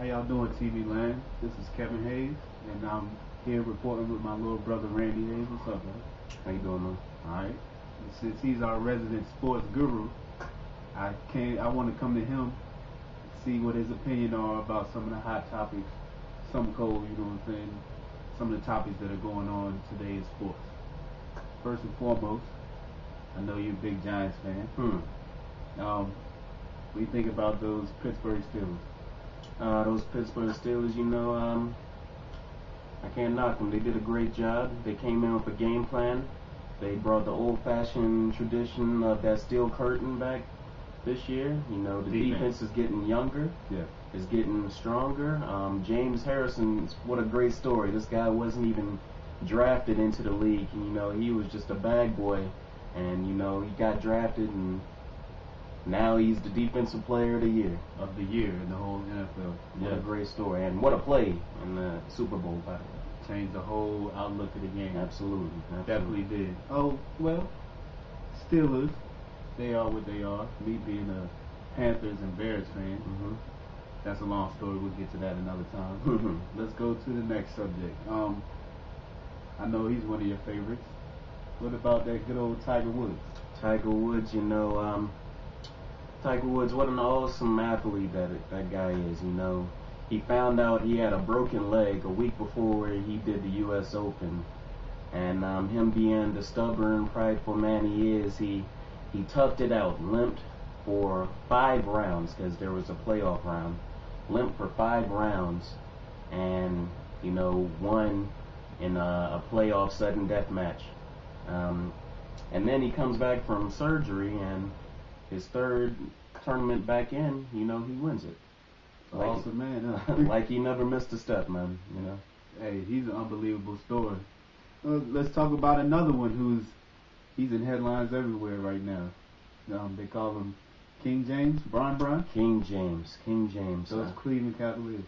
How y'all doing, TV Land? This is Kevin Hayes, and I'm here reporting with my little brother Randy Hayes. What's up, man? How you doing, man? All right. Since he's our resident sports guru, I want to come to him, see what his opinion are about some of the hot topics, some cold, you know what I'm saying? Some of the topics that are going on today in sports. First and foremost, I know you're a big Giants fan. What do you think about those Pittsburgh Steelers? Those Pittsburgh Steelers, I can't knock them. They did a great job. They came in with a game plan. They brought the old-fashioned tradition of that steel curtain back this year. The defense is getting younger. Yeah. It's getting stronger. James Harrison, what a great story. This guy wasn't even drafted into the league. He was just a bag boy. And, he got drafted, and now he's the defensive player of the year. Of the year in the whole NFL. What a great story. And what a play in the Super Bowl, by the way. Changed the whole outlook of the game. Absolutely. Definitely did. Oh, well, Steelers, they are what they are. Me being a Panthers and Bears fan, that's a long story. We'll get to that another time. Let's go to the next subject. I know he's one of your favorites. What about that good old Tiger Woods? Tiger Woods, Tiger Woods, what an awesome athlete that guy is, He found out he had a broken leg a week before he did the U.S. Open. And him being the stubborn, prideful man he is, he toughed it out, limped for 5 rounds because there was a playoff round. Limped for 5 rounds and, won in a playoff sudden death match. And then he comes back from surgery, and his 3rd tournament back in, he wins it. Awesome man, huh? Like he never missed a step, man, Hey, he's an unbelievable story. Let's talk about another one he's in headlines everywhere right now. They call him King James, Bron. King James. Those Cleveland Cavaliers.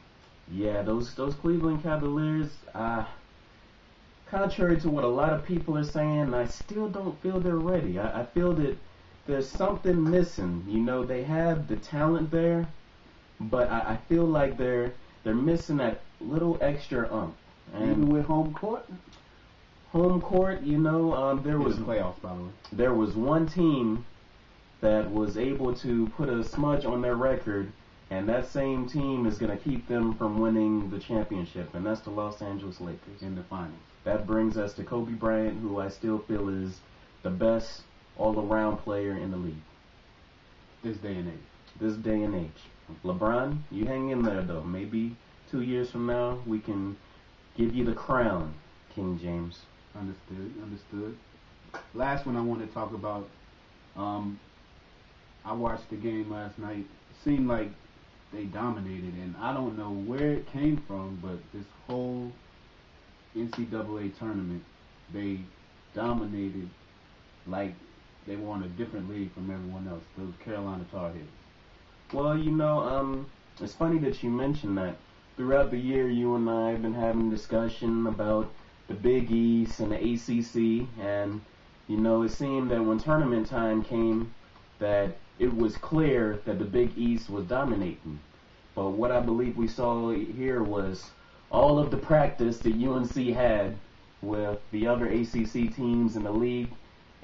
Yeah, those Cleveland Cavaliers, contrary to what a lot of people are saying, I still don't feel they're ready. I feel that there's something missing. They have the talent there, but I feel like they're missing that little extra And even with home court? Home court, there was playoffs, by the way. There was one team that was able to put a smudge on their record, and that same team is going to keep them from winning the championship, and that's the Los Angeles Lakers. In the finals. That brings us to Kobe Bryant, who I still feel is the best all-around player in the league. This day and age. LeBron, you hang in there, though. Maybe 2 years from now, we can give you the crown, King James. Understood. Last one I want to talk about, I watched the game last night. It seemed like they dominated, and I don't know where it came from, but this whole NCAA tournament, they dominated like they were on a different league from everyone else, those Carolina Tar Heels. Well, it's funny that you mentioned that. Throughout the year, you and I have been having discussion about the Big East and the ACC, and, it seemed that when tournament time came, that it was clear that the Big East was dominating. But what I believe we saw here was all of the practice that UNC had with the other ACC teams in the league,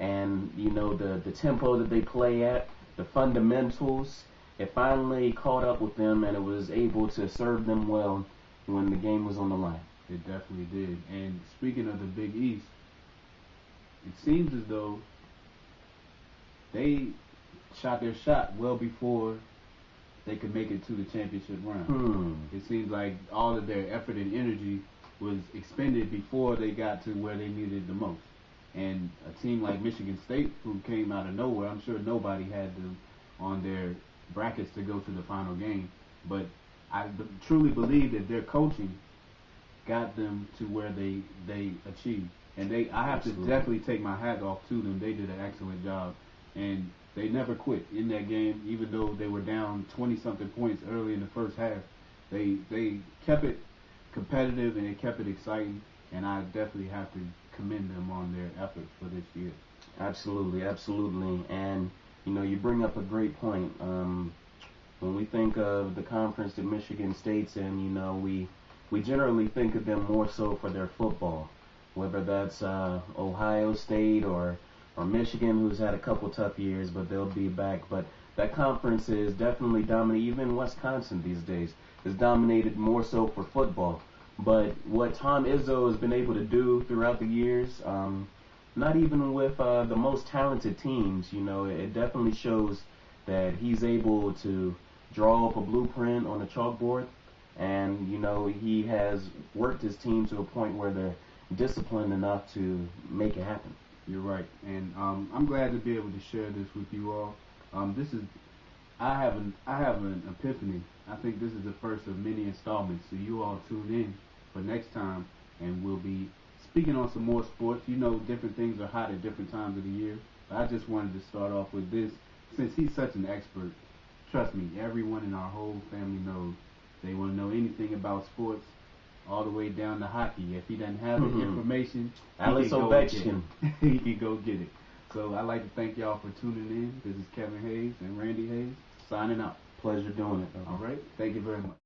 and, the tempo that they play at, the fundamentals, it finally caught up with them, and it was able to serve them well when the game was on the line. It definitely did. And speaking of the Big East, it seems as though they shot their shot well before they could make it to the championship round. It seems like all of their effort and energy was expended before they got to where they needed the most. And a team like Michigan State, who came out of nowhere, I'm sure nobody had them on their brackets to go to the final game. But I truly believe that their coaching got them to where they achieved. And I have to definitely take my hat off to them. They did an excellent job. And they never quit in that game, even though they were down 20-something points early in the first half. They kept it competitive and they kept it exciting, and I definitely have to commend them on their efforts for this year. Absolutely. And, you bring up a great point. when we think of the conference that Michigan State's in, you know, we generally think of them more so for their football, whether that's Ohio State or Michigan, who's had a couple tough years, but they'll be back. But that conference is definitely dominated. Even Wisconsin these days is dominated more so for football. But what Tom Izzo has been able to do throughout the years, not even with the most talented teams, you know, it definitely shows that he's able to draw up a blueprint on a chalkboard, and, you know, he has worked his team to a point where they're disciplined enough to make it happen. You're right, and I'm glad to be able to share this with you all. I have an epiphany. I think this is the first of many installments, so you all tune in for next time, and we'll be speaking on some more sports. You know, different things are hot at different times of the year. But I just wanted to start off with this. Since he's such an expert, trust me, everyone in our whole family knows. They want to know anything about sports, all the way down to hockey. If he doesn't have the information, Alex Ovechkin, he can go get it. So I'd like to thank y'all for tuning in. This is Kevin Hayes and Randy Hayes signing out. Pleasure doing it. All right. Thank you very much.